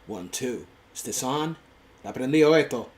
One, two. ¿Is this on? ¿Está prendido esto?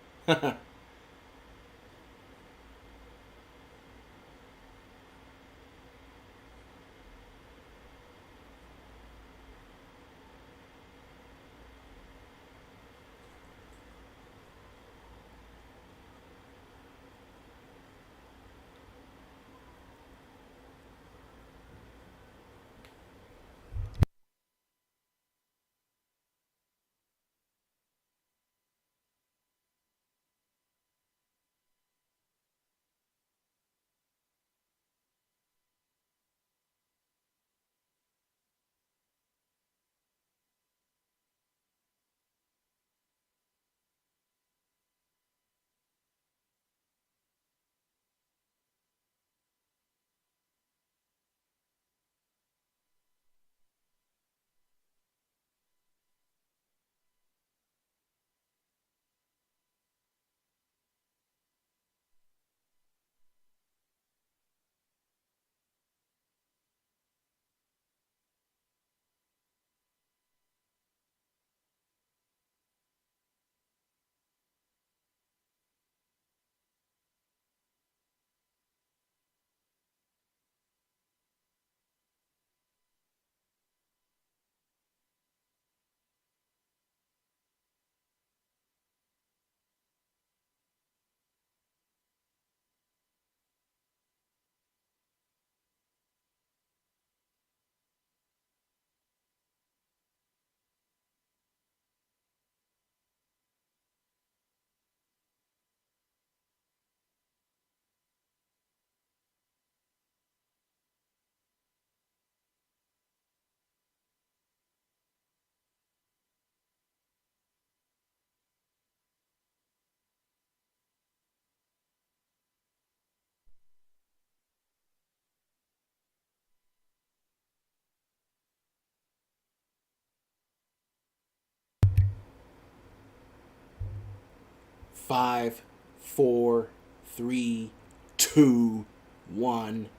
5, 4, 3, 2, 1.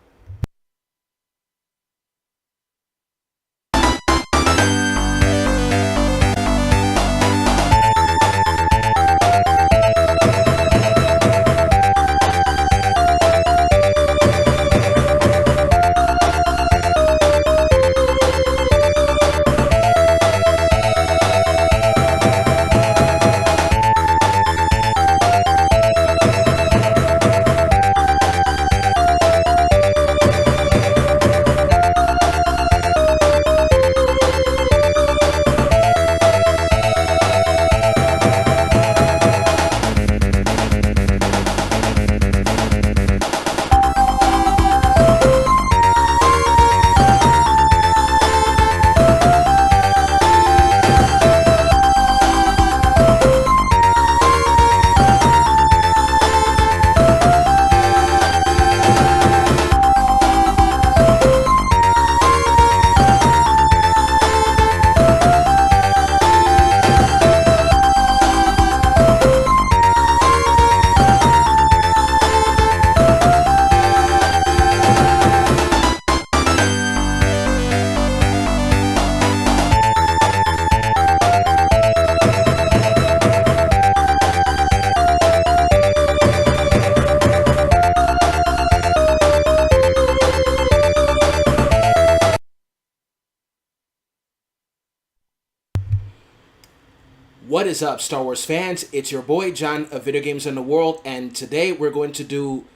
What is up, Star Wars fans? It's your boy John of Video Games in the World, and today we're going to do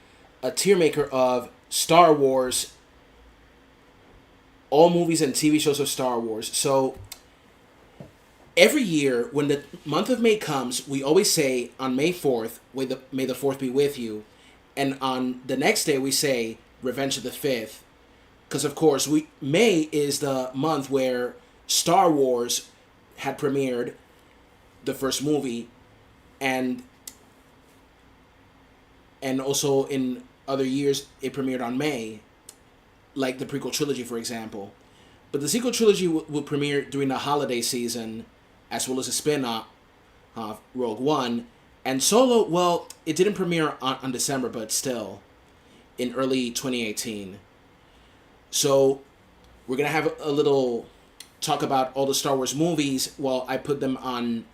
a tier maker of Star Wars, all movies and TV shows of Star Wars. So every year, when the month of May comes, we always say on May 4th, may the 4th be with you, and on the next day we say Revenge of the 5th, because of course May is the month where Star Wars had premiered the first movie, and also in other years it premiered on May, like the prequel trilogy, for example. But the sequel trilogy will premiere during the holiday season, as well as a spin-off, Rogue One. And Solo, well, it didn't premiere on December, but still, in early 2018. So we're going to have a little talk about all the Star Wars movies, well, I put them on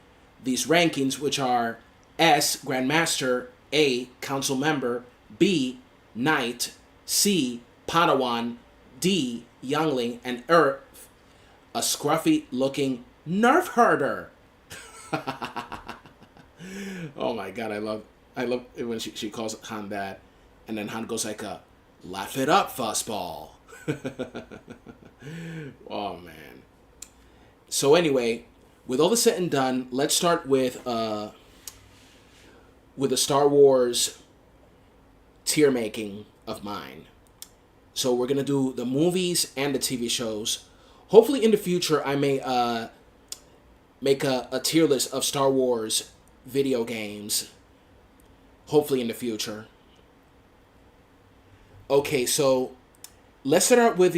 these rankings, which are S, Grandmaster, A, Council Member, B, Knight, C, Padawan, D, Youngling, and Earth, a scruffy-looking nerf herder. Oh my god, I love it when she calls Han that, and then Han goes like laugh it up, fussball. Oh man. So anyway, with all this said and done, let's start with the Star Wars tier making of mine. So we're gonna do the movies and the TV shows. Hopefully in the future I may make a tier list of Star Wars video games. Hopefully in the future. Okay, so let's start out with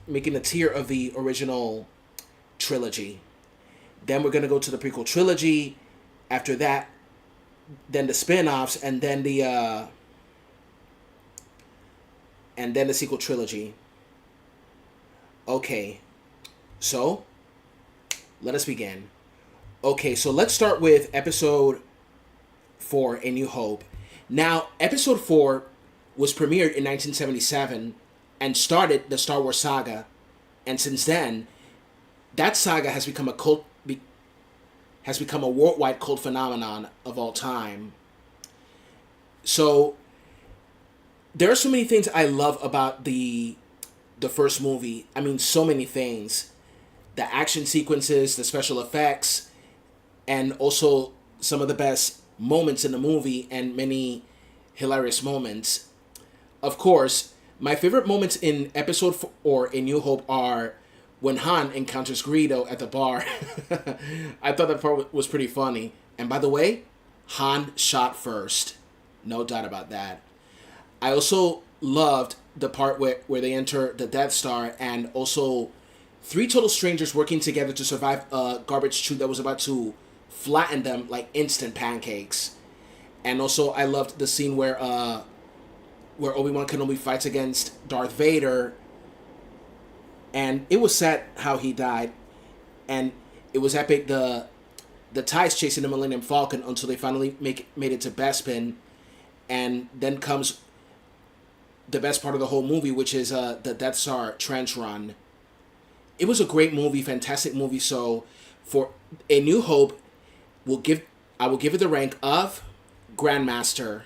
making a tier of the original trilogy. Then we're gonna go to the prequel trilogy. After that, then the spin-offs, and then the sequel trilogy. Okay, so let us begin. Okay, so let's start with Episode 4, A New Hope. Now, Episode 4 was premiered in 1977 and started the Star Wars saga, and since then, that saga has become a worldwide cult phenomenon of all time. So there are so many things I love about the first movie. I mean, so many things. The action sequences, the special effects, and also some of the best moments in the movie and many hilarious moments. Of course, my favorite moments in Episode 4, A New Hope, are when Han encounters Greedo at the bar. I thought that part was pretty funny. And by the way, Han shot first. No doubt about that. I also loved the part where they enter the Death Star, and also three total strangers working together to survive a garbage chute that was about to flatten them like instant pancakes. And also I loved the scene where Obi-Wan Kenobi fights against Darth Vader, and it was sad how he died, and it was epic the TIEs chasing the Millennium Falcon until they finally made it to Bespin, and then comes the best part of the whole movie, which is the Death Star trench run. It was a great movie, fantastic movie. So for A New Hope, I will give it the rank of Grandmaster.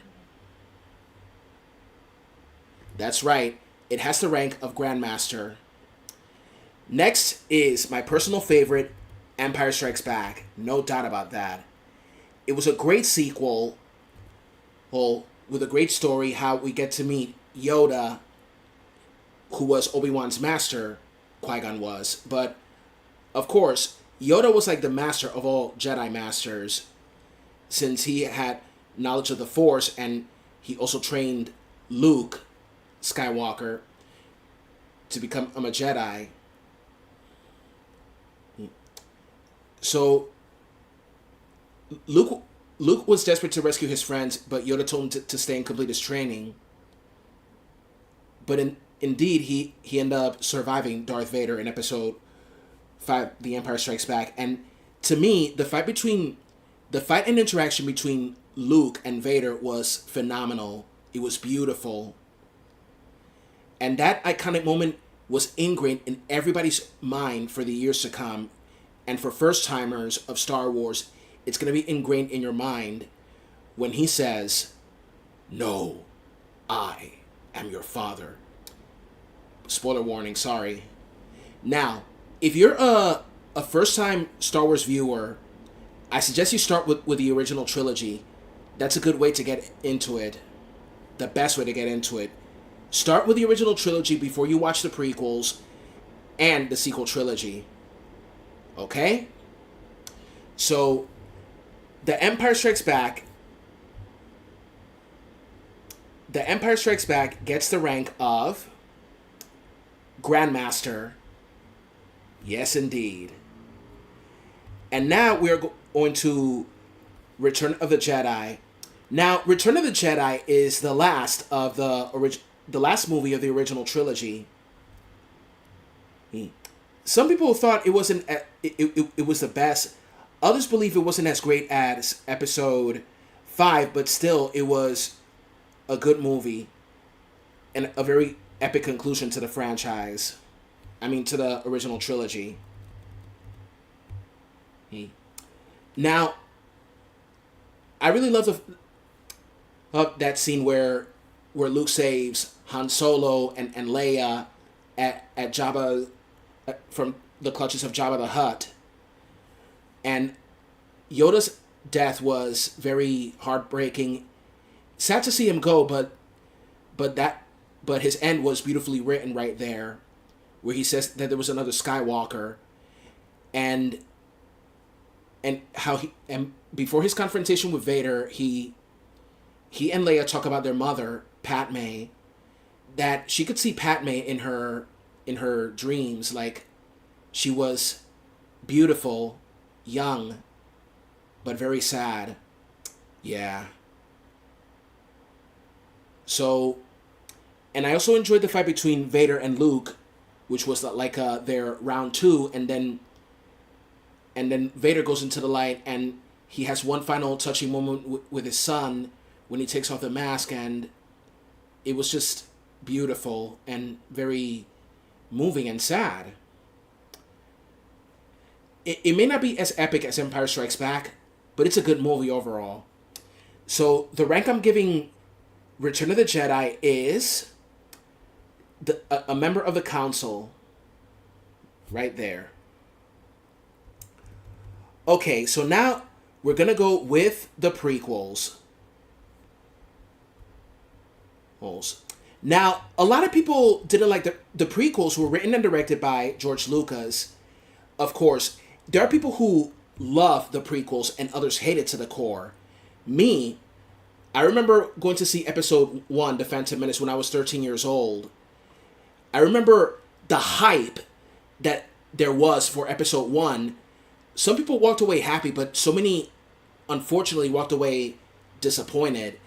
That's right, it has the rank of Grandmaster. Next is my personal favorite, Empire Strikes Back. No doubt about that. It was a great sequel, well, with a great story, how we get to meet Yoda, who was Obi-Wan's master. Qui-Gon was. But, of course, Yoda was like the master of all Jedi Masters, since he had knowledge of the Force, and he also trained Luke Skywalker to become a Jedi. So, Luke was desperate to rescue his friends, but Yoda told him to stay and complete his training. But indeed, he ended up surviving Darth Vader in Episode 5, The Empire Strikes Back. And to me, the fight and interaction between Luke and Vader was phenomenal. It was beautiful. And that iconic moment was ingrained in everybody's mind for the years to come. And for first-timers of Star Wars, it's going to be ingrained in your mind when he says, "No, I am your father." Spoiler warning, sorry. Now, if you're a first-time Star Wars viewer, I suggest you start with the original trilogy. That's a good way to get into it. The best way to get into it. Start with the original trilogy before you watch the prequels and the sequel trilogy. Okay? So, The Empire Strikes Back gets the rank of Grandmaster. Yes, indeed. And now we are going to Return of the Jedi. Now, Return of the Jedi is the last of the last movie of the original trilogy. Some people thought it wasn't. It was the best. Others believe it wasn't as great as Episode 5, but still, it was a good movie and a very epic conclusion to the franchise. I mean, to the original trilogy. Now, I really love that scene where Luke saves Han Solo and Leia at Jabba from the clutches of Jabba the Hutt. And Yoda's death was very heartbreaking. Sad to see him go, but his end was beautifully written right there, where he says that there was another Skywalker, and how and before his confrontation with Vader, he and Leia talk about their mother, Padme, that she could see Padme in her dreams, like she was beautiful, young, but very sad. Yeah. So, and I also enjoyed the fight between Vader and Luke, which was like their round 2, and then Vader goes into the light, and he has one final touching moment with his son when he takes off the mask, and it was just beautiful and very moving and sad. It may not be as epic as Empire Strikes Back, but it's a good movie overall. So the rank I'm giving Return of the Jedi is a member of the council. Right there. Okay, so now we're going to go with the prequels. Now, a lot of people didn't like the prequels were written and directed by George Lucas. Of course, there are people who love the prequels and others hate it to the core. Me, I remember going to see Episode 1, The Phantom Menace, when I was 13 years old. I remember the hype that there was for Episode 1. Some people walked away happy, but so many, unfortunately, walked away disappointed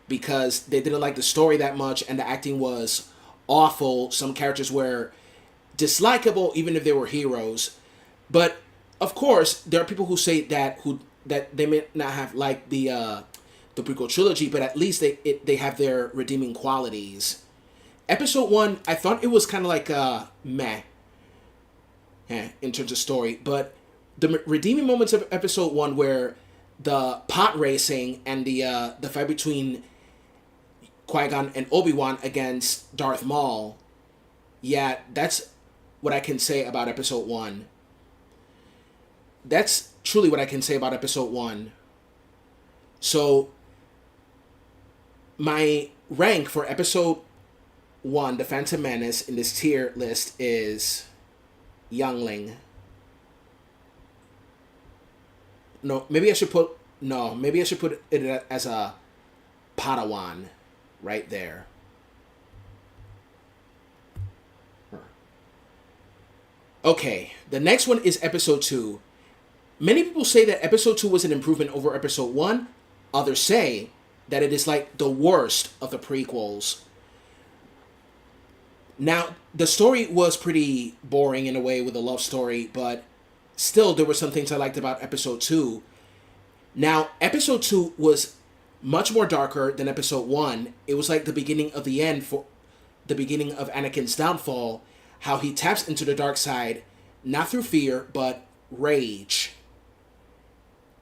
because they didn't like the story that much and the acting was awful. Some characters were dislikable, even if they were heroes. But, of course, there are people who say that they may not have liked the prequel trilogy, but at least they have their redeeming qualities. Episode 1, I thought it was kind of like meh in terms of story, but the redeeming moments of Episode 1 where the pot racing and the fight between Qui-Gon and Obi-Wan against Darth Maul, yeah, that's what I can say about Episode 1. That's truly what I can say about Episode 1. So, my rank for Episode 1, The Phantom Menace, in this tier list is Youngling. Maybe I should put it as a Padawan right there. Okay, the next one is Episode 2. Many people say that Episode 2 was an improvement over Episode 1. Others say that it is like the worst of the prequels. Now, the story was pretty boring in a way with a love story, but still there were some things I liked about Episode 2. Now, Episode 2 was much more darker than Episode 1. It was like the beginning of the end, for the beginning of Anakin's downfall, how he taps into the dark side, not through fear, but rage.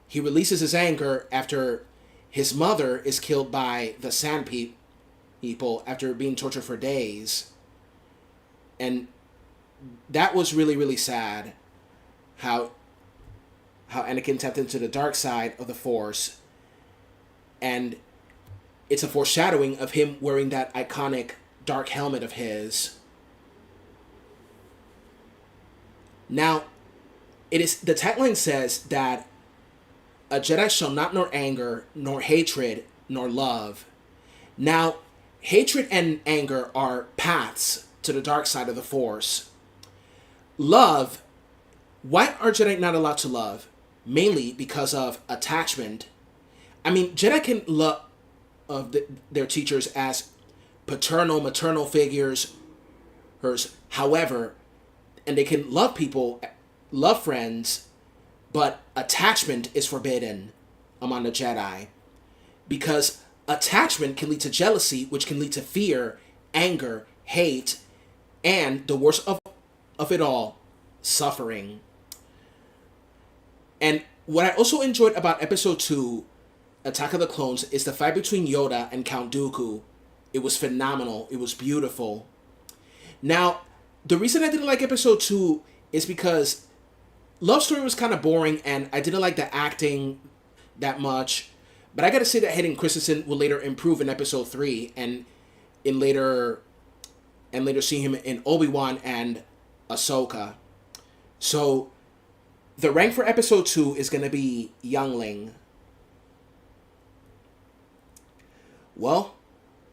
He releases his anger after his mother is killed by the Sand People after being tortured for days. And that was really, really sad. How Anakin tapped into the dark side of the Force. And it's a foreshadowing of him wearing that iconic dark helmet of his. Now, the tagline says that a Jedi shall not know anger, nor hatred, nor love. Now, hatred and anger are paths to the dark side of the Force. Love, why are Jedi not allowed to love? Mainly because of attachment. I mean, Jedi can love their teachers as paternal, maternal figures. However, and they can love people, love friends, but attachment is forbidden among the Jedi, because attachment can lead to jealousy, which can lead to fear, anger, hate, and the worst of it all, suffering. And what I also enjoyed about Episode 2, Attack of the Clones, is the fight between Yoda and Count Dooku. It was phenomenal. It was beautiful. Now, the reason I didn't like Episode 2 is because Love Story was kind of boring, and I didn't like the acting that much. But I gotta say that Hayden Christensen will later improve in Episode 3, and later see him in Obi-Wan and Ahsoka. So the rank for Episode 2 is gonna be Youngling. Well,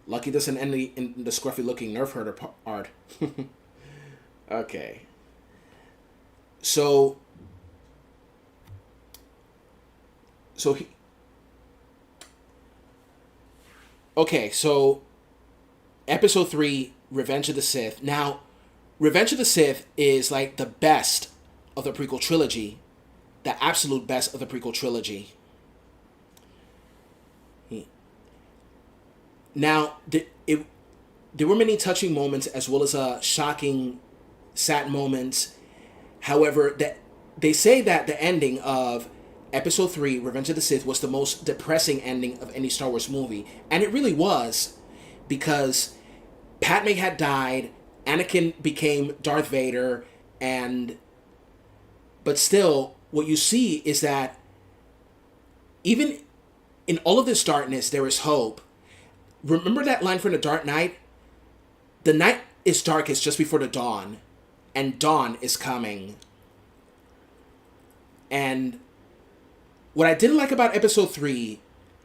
lucky doesn't end in the scruffy looking nerf herder part. Okay. So Episode 3, Revenge of the Sith. Now, Revenge of the Sith is like the best of the prequel trilogy. The absolute best of the prequel trilogy. Now, there were many touching moments as well as shocking, sad moments. However, they say that the ending of Episode 3, Revenge of the Sith, was the most depressing ending of any Star Wars movie. And it really was, because Padme had died, Anakin became Darth Vader, but still, what you see is that even in all of this darkness, there is hope. Remember that line from The Dark Knight? The night is darkest just before the dawn, and dawn is coming. And what I didn't like about Episode 3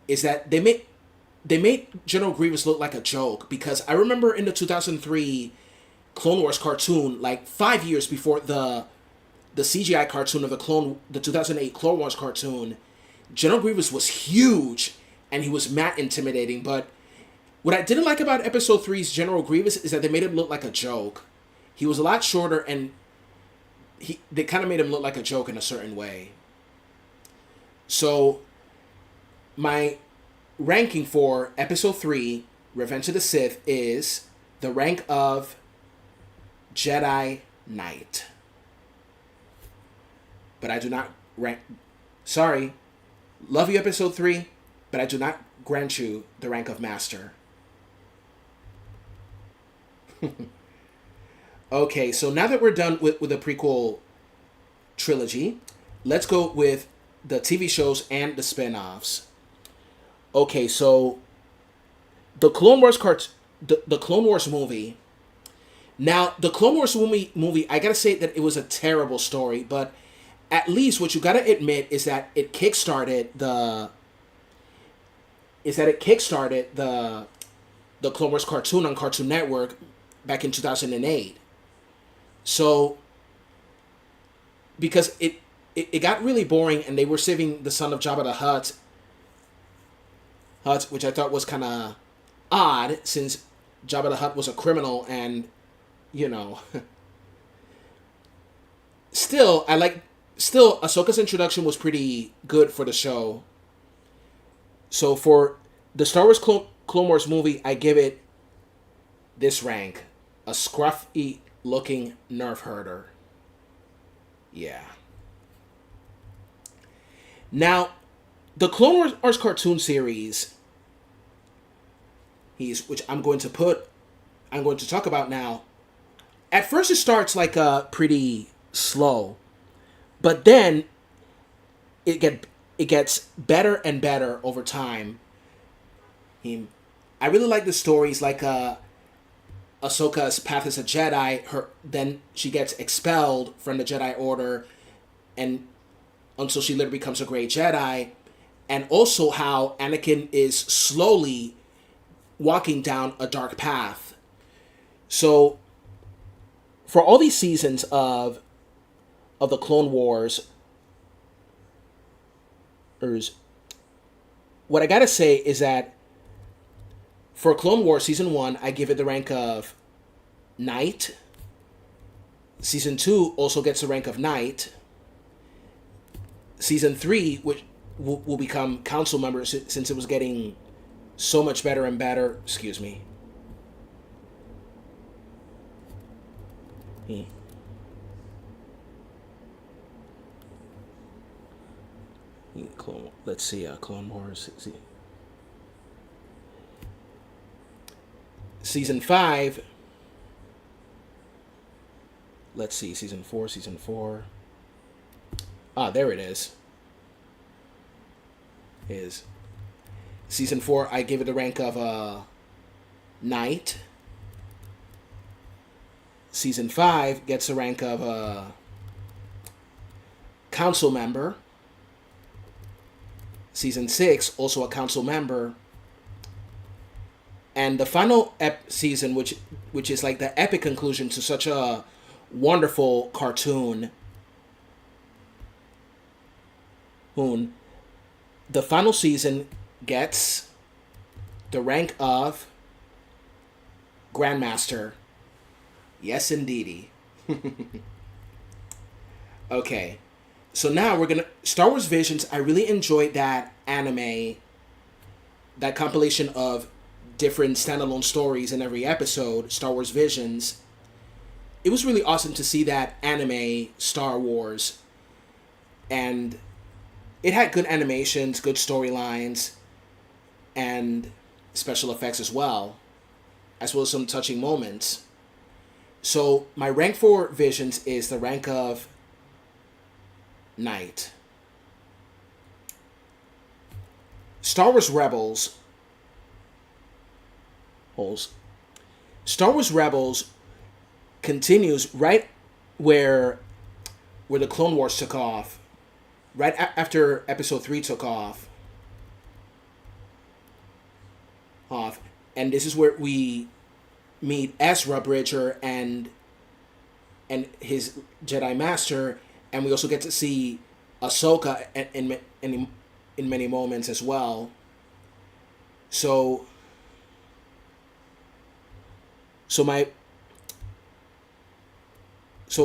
is that they made General Grievous look like a joke, because I remember in the 2003 Clone Wars cartoon, like 5 years before the CGI cartoon of the 2008 Clone Wars cartoon, General Grievous was huge and he was mad intimidating. But what I didn't like about Episode 3's General Grievous is that they made him look like a joke. He was a lot shorter, and they kind of made him look like a joke in a certain way. So, my ranking for Episode 3, Revenge of the Sith, is the rank of Jedi Knight. But I do not rank... Sorry. Love you, Episode 3, but I do not grant you the rank of Master. Okay, so now that we're done with the prequel trilogy, let's go with the TV shows and the spin-offs. Okay, so the Clone Wars the Clone Wars movie. Now, the Clone Wars movie, I gotta say that it was a terrible story, but at least what you gotta admit is that it kickstarted the Clone Wars cartoon on Cartoon Network back in 2008. So, because it got really boring, and they were saving the son of Jabba the Hutt, which I thought was kind of odd, since Jabba the Hutt was a criminal, and, you know. Still, Ahsoka's introduction was pretty good for the show. So for the Star Wars Clone Wars movie, I give it this rank. A scruffy looking nerf herder. Yeah. Now, the Clone Wars cartoon series, which I'm going to talk about now. At first, it starts like pretty slow, but then it gets better and better over time. I really like the stories, like Ahsoka's path as a Jedi. Then she gets expelled from the Jedi Order, and until she literally becomes a great Jedi, and also how Anakin is slowly walking down a dark path. So, for all these seasons of the Clone Wars, what I gotta say is that for Clone Wars Season 1, I give it the rank of Knight. Season 2 also gets the rank of knight. Season 3, which will become council member since it was getting so much better and better. Excuse me. Let's see, Clone Wars. Season 5. Let's see, season 4. Ah, there it is. Season 4, I give it the rank of knight. Season 5 gets the rank of council member. Season 6, also a council member. And the final season, which is like the epic conclusion to such a wonderful cartoon. The final season gets the rank of Grandmaster. Yes, indeedy. Okay. So now we're gonna Star Wars Visions. I really enjoyed that anime, that compilation of different standalone stories in every episode, Star Wars Visions. It was really awesome to see that anime Star Wars, and it had good animations, good storylines, and special effects as well as some touching moments. So my rank for Visions is the rank of knight. Star Wars Rebels. Star Wars Rebels continues right where the Clone Wars took off, right after Episode 3 took off, and this is where we meet Ezra Bridger and his Jedi Master, and we also get to see Ahsoka in many moments as well. So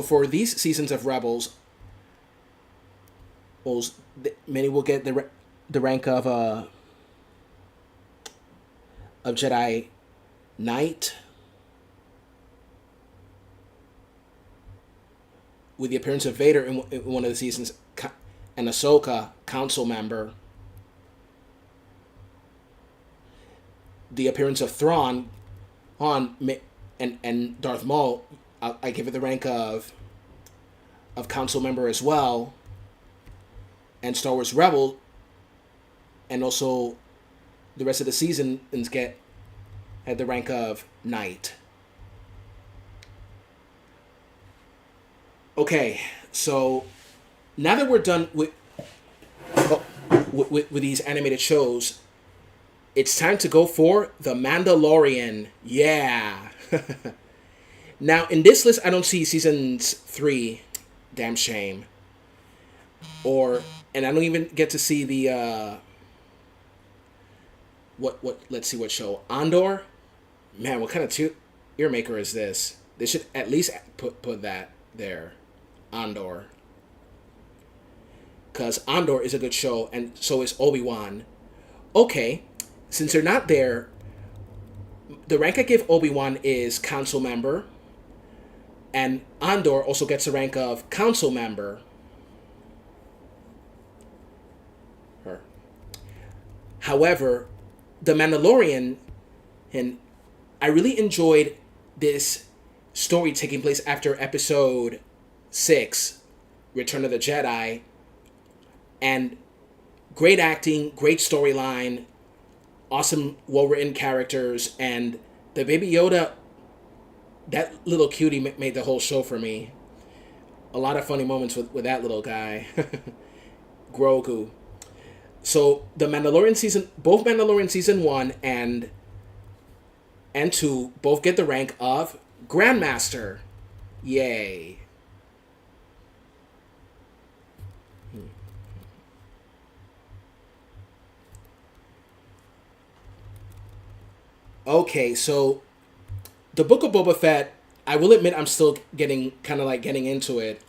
for these seasons of Rebels, many will get the rank of Jedi Knight, with the appearance of Vader in one of the seasons, and Ahsoka, council member. The appearance of Thrawn, and Darth Maul, I give it the rank of council member as well. And Star Wars Rebel, and also the rest of the seasons had the rank of knight. Okay, so now that we're done with these animated shows, it's time to go for The Mandalorian. Yeah. Now, in this list, I don't see seasons 3. Damn shame. And I don't even get to see the let's see what show. Andor? Man, what kind of ear maker is this? They should at least put that there. Andor. Because Andor is a good show, and so is Obi-Wan. Okay, since they're not there, the rank I give Obi-Wan is council member, and Andor also gets the rank of council member. However, The Mandalorian, and I really enjoyed this story taking place after Episode 6, Return of the Jedi, and great acting, great storyline, awesome, well-written characters, and the Baby Yoda, that little cutie made the whole show for me. A lot of funny moments with that little guy. Grogu. So the Mandalorian season, both Mandalorian season 1 and 2 both get the rank of Grandmaster. Yay. Okay, so the Book of Boba Fett I will admit I'm still getting kind of like getting into it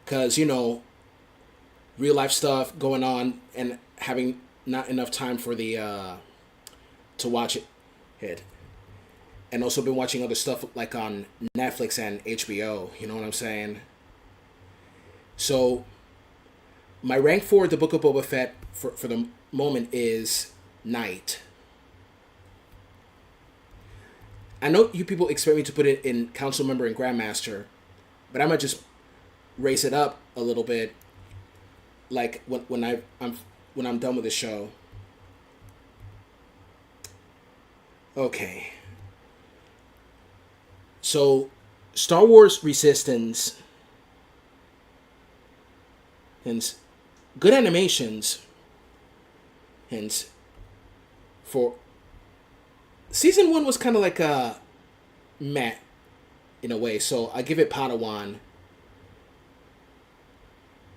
because real life stuff going on and having not enough time for the to watch it, and also been watching other stuff like on Netflix and HBO. You know what I'm saying? So my rank for the Book of Boba Fett for the moment is Night. I know you people expect me to put it in Council Member and Grandmaster, but I might just raise it up a little bit, like when I'm done with the show. Okay. So, Star Wars Resistance, and good animations, and for season 1 was kind of like a meh in a way, so I give it Padawan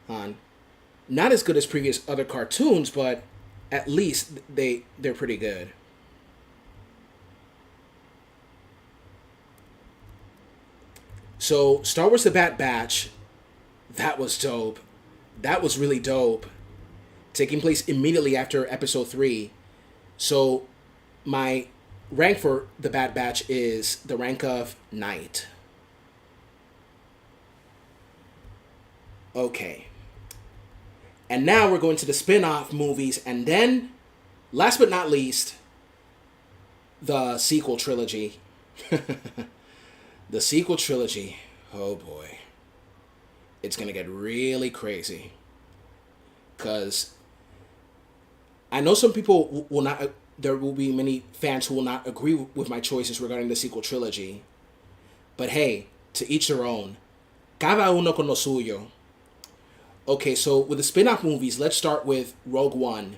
on. Not as good as previous other cartoons, but at least they're pretty good. So Star Wars: The Bad Batch, that was dope. That was really dope. Taking place immediately after Episode 3. So my rank for The Bad Batch is the rank of Knight. Okay. And now we're going to the spin-off movies, and then, last but not least, the sequel trilogy. The sequel trilogy. Oh boy. It's going to get really crazy. Because I know some people will not, there will be many fans who will not agree with my choices regarding the sequel trilogy. But hey, to each their own. Cada uno con lo suyo. Okay, so with the spin-off movies, let's start with Rogue One.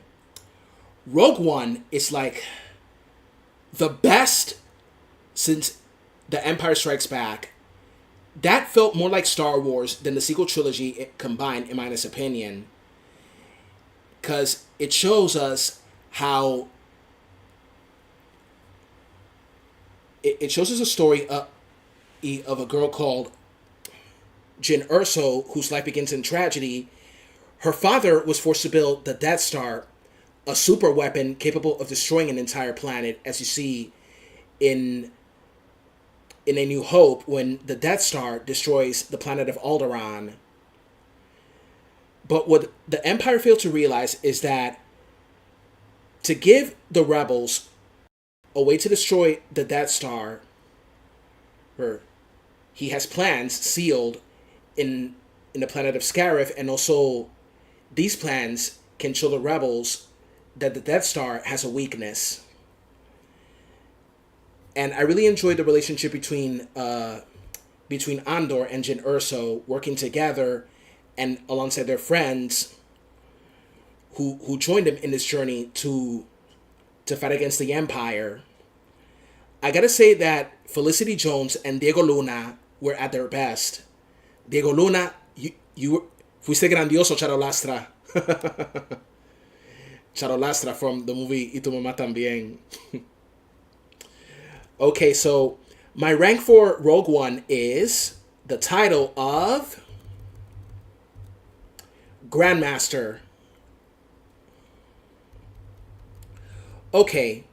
Rogue One is like the best since The Empire Strikes Back. That felt more like Star Wars than the sequel trilogy combined, in my honest opinion. Because it shows us how... It shows us a story of a girl called Jyn Erso, whose life begins in tragedy. Her father was forced to build the Death Star, a super weapon capable of destroying an entire planet, as you see in A New Hope, when the Death Star destroys the planet of Alderaan. But what the Empire failed to realize is that to give the rebels a way to destroy the Death Star, he has plans sealed in the planet of Scarif, and also these plans can show the rebels that the Death Star has a weakness. And I really enjoyed the relationship between Andor and Jyn Erso working together and alongside their friends who joined them in this journey to fight against the Empire. I gotta say that Felicity Jones and Diego Luna were at their best. Diego Luna, you fuiste grandioso, Charolastra. Charolastra from the movie Y tu mamá también. Okay, so my rank for Rogue One is the title of Grandmaster. Okay,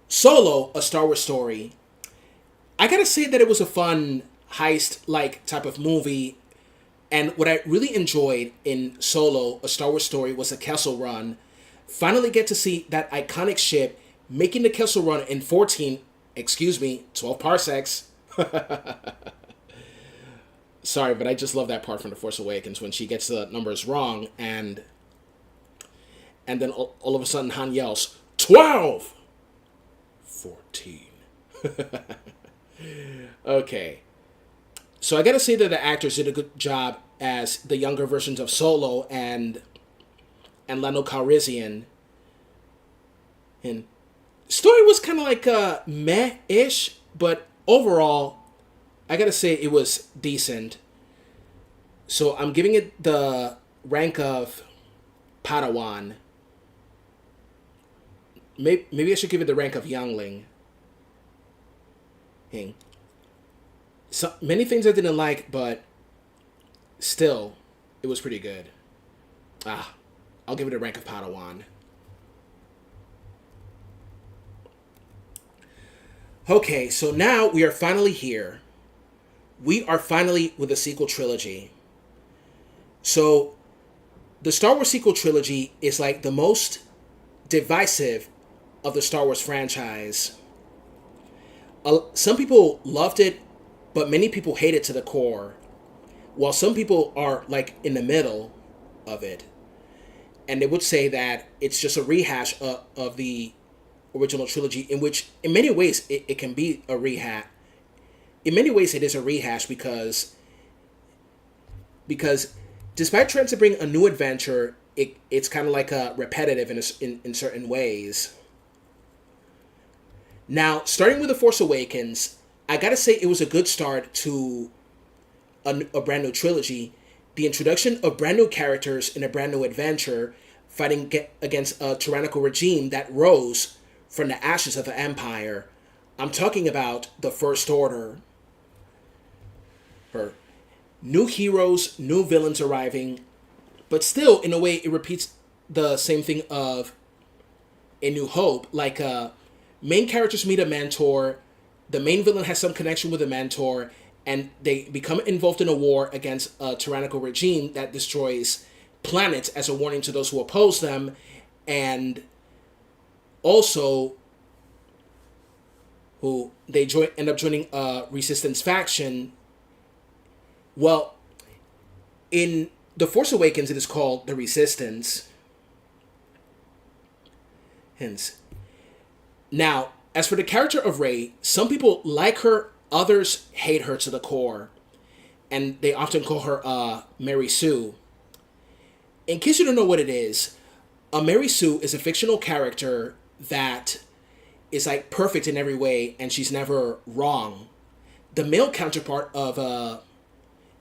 Solo, A Star Wars Story. I gotta say that it was a fun heist-like type of movie, and what I really enjoyed in Solo, A Star Wars Story, was the Kessel Run. Finally get to see that iconic ship making the Kessel Run in 12 parsecs. Sorry, but I just love that part from The Force Awakens when she gets the numbers wrong, and then all of a sudden Han yells, 12! 14. Okay. So I gotta say that the actors did a good job as the younger versions of Solo and Lando Calrissian. And story was kind of like meh-ish, but overall, I gotta say it was decent. So I'm giving it the rank of Padawan. Maybe I should give it the rank of Youngling. So many things I didn't like, but still, it was pretty good. Ah, I'll give it a rank of Padawan. Okay, so now we are finally here. We are finally with the sequel trilogy. So, the Star Wars sequel trilogy is like the most divisive of the Star Wars franchise. Some people loved it, but many people hate it to the core. While some people are like in the middle of it. And they would say that it's just a rehash of the original trilogy, in which, in many ways, it can be a rehash. In many ways, it is a rehash because despite trying to bring a new adventure, it's kind of like a repetitive in certain ways. Now, starting with The Force Awakens, I gotta say it was a good start to a brand new trilogy. The introduction of brand new characters in a brand new adventure, fighting against a tyrannical regime that rose from the ashes of the Empire. I'm talking about the First Order. Her new heroes, new villains arriving, but still, in a way, it repeats the same thing of A New Hope. Like, main characters meet a mentor, the main villain has some connection with the mentor, and they become involved in a war against a tyrannical regime that destroys planets as a warning to those who oppose them, and also who they end up joining a resistance faction. Well, in The Force Awakens, it is called the Resistance. Hence. Now, as for the character of Rey, some people like her, others hate her to the core, and they often call her Mary Sue. In case you don't know what it is, a Mary Sue is a fictional character that is like perfect in every way, and she's never wrong. The male counterpart of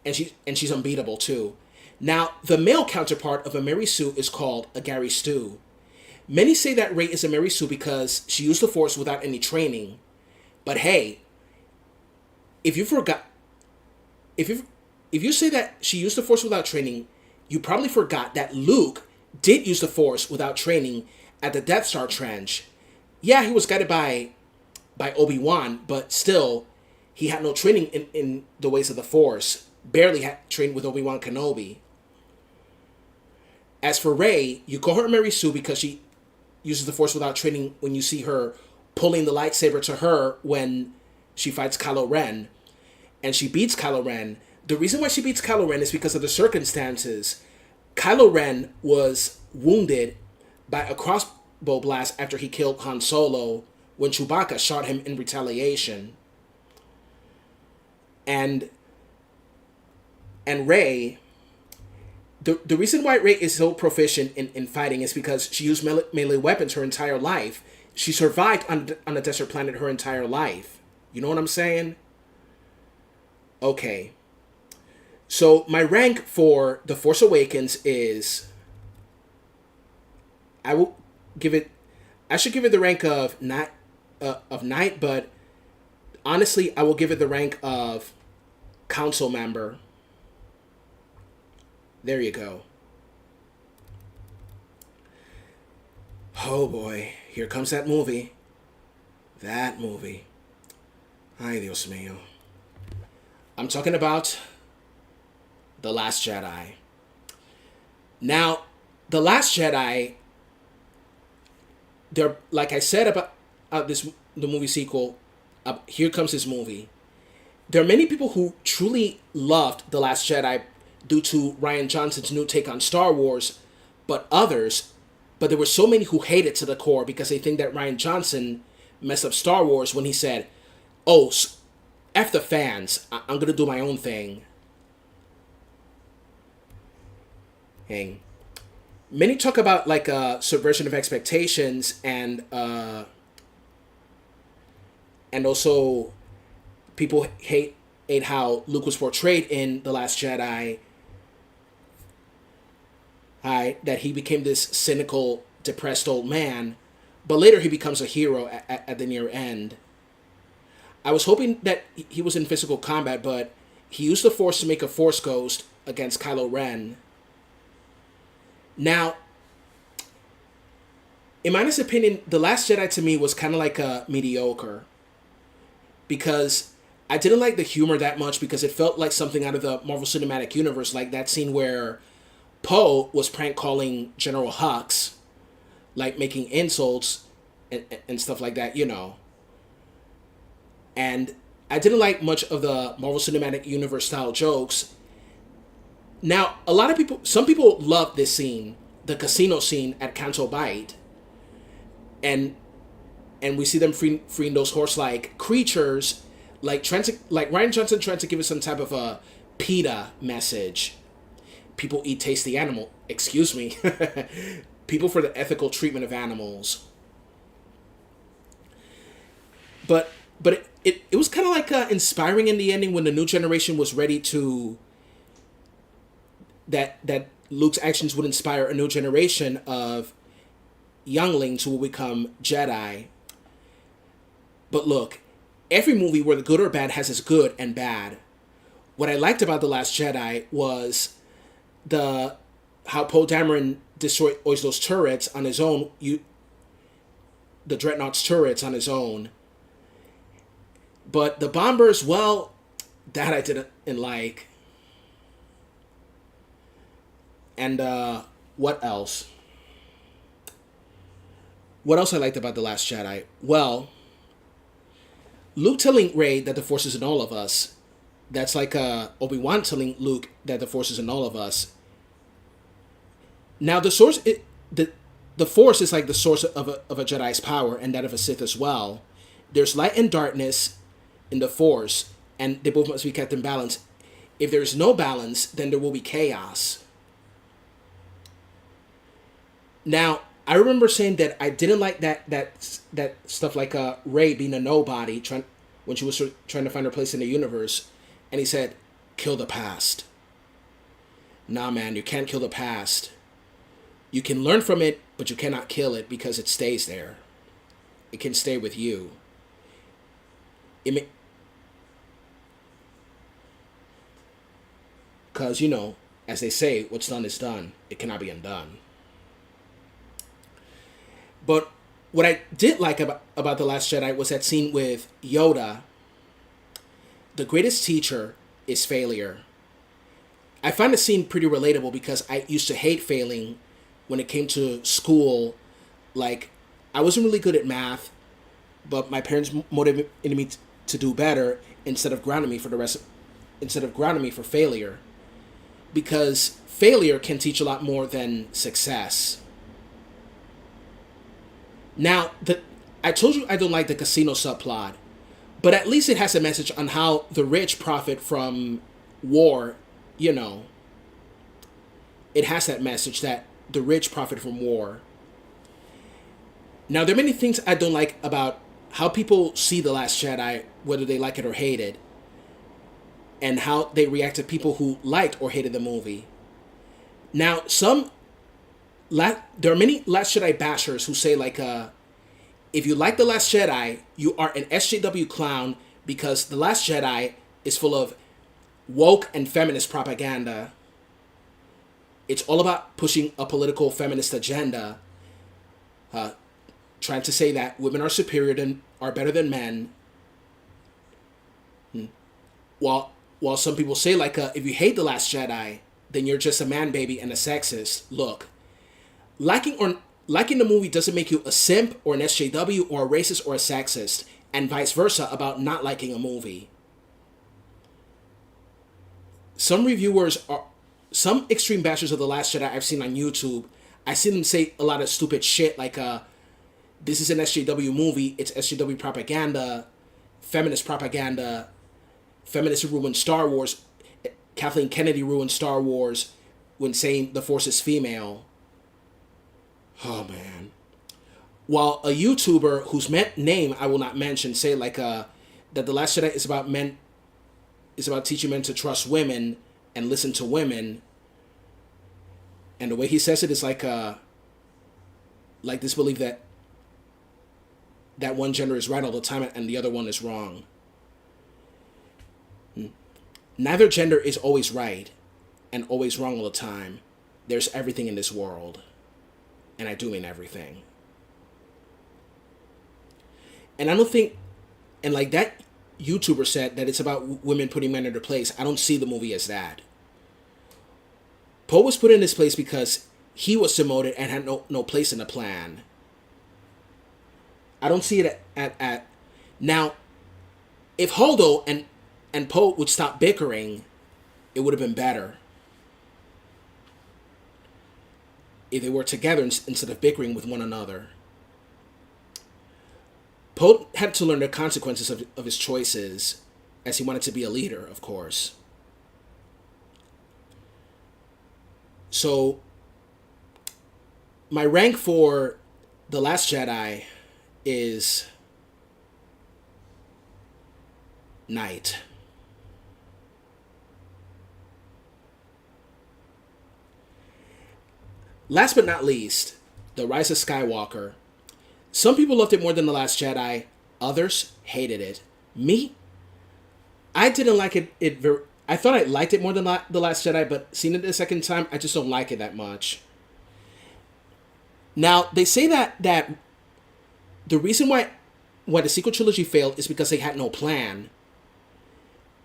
and she's unbeatable too. Now, the male counterpart of a Mary Sue is called a Gary Stu. Many say that Rey is a Mary Sue because she used the Force without any training. But hey, if you forgot, if you say that she used the Force without training, you probably forgot that Luke did use the Force without training at the Death Star trench. Yeah, he was guided by Obi-Wan, but still, he had no training in the ways of the Force. Barely had trained with Obi-Wan Kenobi. As for Rey, you call her Mary Sue because she uses the Force without training when you see her pulling the lightsaber to her when she fights Kylo Ren. And she beats Kylo Ren. The reason why she beats Kylo Ren is because of the circumstances. Kylo Ren was wounded by a crossbow blast after he killed Han Solo when Chewbacca shot him in retaliation. And Rey, the reason why Rey is so proficient in fighting is because she used melee weapons her entire life. She survived on a desert planet her entire life. You know what I'm saying? Okay. So my rank for The Force Awakens is, I should give it the rank of knight, but honestly, I will give it the rank of council member. There you go. Oh boy, here comes that movie. That movie. Ay, Dios mío. I'm talking about The Last Jedi. Now, The Last Jedi, there, like I said about the movie sequel, here comes this movie. There are many people who truly loved The Last Jedi due to Rian Johnson's new take on Star Wars, but there were so many who hate it to the core because they think that Rian Johnson messed up Star Wars when he said, "Oh, F the fans, I'm gonna do my own thing." Hang. Many talk about like a subversion of expectations and also people hate how Luke was portrayed in The Last Jedi. That he became this cynical, depressed old man, but later he becomes a hero at the near end. I was hoping that he was in physical combat, but he used the Force to make a Force Ghost against Kylo Ren. Now, in my honest opinion, The Last Jedi to me was kind of like a mediocre. Because I didn't like the humor that much because it felt like something out of the Marvel Cinematic Universe, like that scene where Poe was prank calling General Hux, like making insults and stuff like that, you know. And I didn't like much of the Marvel Cinematic Universe style jokes. Now, a lot of people, some people love this scene, the casino scene at Canto Bight. And we see them freeing those horse-like creatures, like Ryan Johnson trying to give us some type of a PETA message. People eat tasty animal. Excuse me. People for the ethical treatment of animals. But it was kind of like inspiring in the ending when the new generation was ready to. That Luke's actions would inspire a new generation of younglings who will become Jedi. But look, every movie, whether good or bad, has its good and bad. What I liked about The Last Jedi was how Poe Dameron destroys those turrets on his own. The Dreadnought's turrets on his own. But the bombers, well, that I didn't like. And what else? What else I liked about The Last Jedi? Well, Luke telling Rey that the Force is in all of us. That's like Obi-Wan telling Luke that the Force is in all of us. Now, the Force is like the source of a Jedi's power and that of a Sith as well. There's light and darkness in the Force, and they both must be kept in balance. If there's no balance, then there will be chaos. Now, I remember saying that I didn't like that stuff like Rey being a nobody when she was trying to find her place in the universe, and he said, "Kill the past." Nah, man, you can't kill the past. You can learn from it, but you cannot kill it because it stays there. It can stay with you. Because, you know, as they say, what's done is done. It cannot be undone. But what I did like about The Last Jedi was that scene with Yoda. The greatest teacher is failure. I find the scene pretty relatable because I used to hate failing when it came to school. Like, I wasn't really good at math, but my parents motivated me to do better instead of grounding me for failure. Because failure can teach a lot more than success. Now, I told you I don't like the casino subplot, but at least it has a message on how the rich profit from war, you know. It has that message that the rich profit from war. Now, there are many things I don't like about how people see The Last Jedi, whether they like it or hate it, and how they react to people who liked or hated the movie. Now, there are many Last Jedi bashers who say, like, if you like The Last Jedi, you are an SJW clown because The Last Jedi is full of woke and feminist propaganda. It's all about pushing a political feminist agenda, trying to say that women are are better than men. While some people say, like, if you hate The Last Jedi, then you're just a man baby and a sexist. Look, liking the movie doesn't make you a simp or an SJW or a racist or a sexist, and vice versa about not liking a movie. Some extreme bashers of The Last Jedi I've seen on YouTube, I see them say a lot of stupid shit like, this is an SJW movie, it's SJW propaganda, feminist propaganda, feminists ruined Star Wars, Kathleen Kennedy ruined Star Wars when saying the Force is female. Oh, man. While a YouTuber whose name I will not mention say like that The Last Jedi is about teaching men to trust women and listen to women, and the way he says it is like this belief that one gender is right all the time and the other one is wrong. Neither gender is always right and always wrong all the time. There's everything in this world. And I do mean everything. And I don't think, and like that YouTuber said that it's about women putting men in their place. I don't see the movie as that. Poe was put in this place because he was demoted and had no place in the plan. I don't see it at now. If Holdo and Poe would stop bickering, it would have been better. If they were together instead of bickering with one another. Poe had to learn the consequences of his choices, as he wanted to be a leader, of course. So, my rank for The Last Jedi is Night. Last but not least, The Rise of Skywalker. Some people loved it more than The Last Jedi. Others hated it. Me, I didn't like it I thought I liked it more than The Last Jedi, but seeing it the second time, I just don't like it that much. Now, they say that the reason why the sequel trilogy failed is because they had no plan.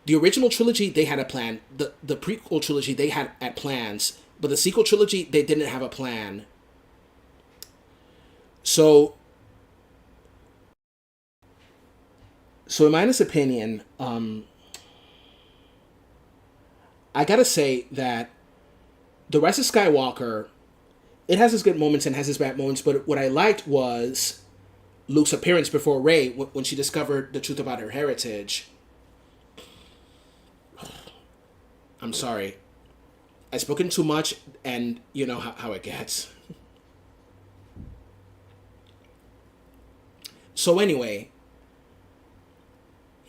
The original trilogy, they had a plan. The prequel trilogy, they had plans. But the sequel trilogy, they didn't have a plan. So in my honest opinion, I gotta say that The Rise of Skywalker, it has its good moments and has its bad moments, but what I liked was Luke's appearance before Rey when she discovered the truth about her heritage. I'm sorry. I've spoken too much, and you know how it gets. So anyway,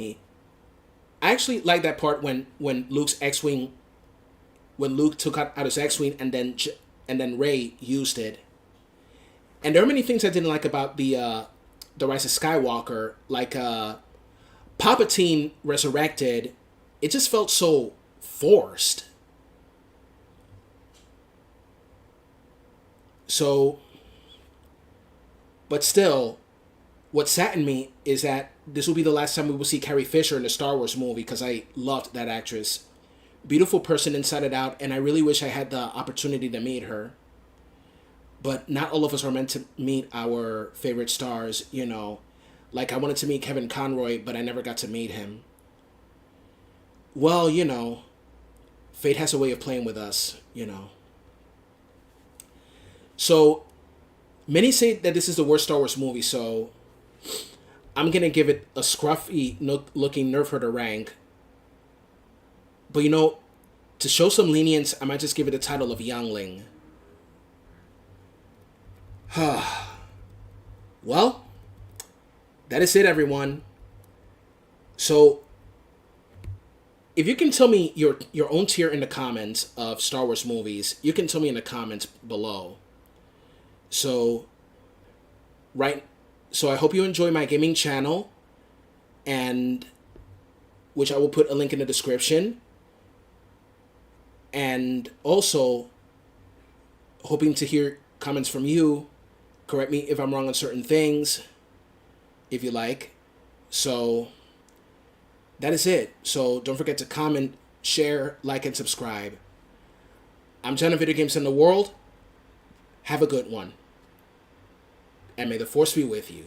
I actually like that part when Luke's X-wing, when Luke took out his X-wing and then Rey used it. And there are many things I didn't like about the Rise of Skywalker, like Palpatine resurrected. It just felt so forced. So, but still, what saddened me is that this will be the last time we will see Carrie Fisher in a Star Wars movie, because I loved that actress. Beautiful person inside and out, and I really wish I had the opportunity to meet her. But not all of us are meant to meet our favorite stars, you know. Like, I wanted to meet Kevin Conroy, but I never got to meet him. Well, you know, fate has a way of playing with us, you know. So, many say that this is the worst Star Wars movie, so I'm going to give it a scruffy looking nerf herder rank. But you know, to show some lenience, I might just give it the title of Youngling. Well, that is it, everyone. So, if you can tell me your own tier in the comments of Star Wars movies, you can tell me in the comments below. So I hope you enjoy my gaming channel, and which I will put a link in the description. And also, hoping to hear comments from you. Correct me if I'm wrong on certain things, if you like. So, that is it. So, don't forget to comment, share, like, and subscribe. I'm John of Video Games in the World. Have a good one. And may the Force be with you.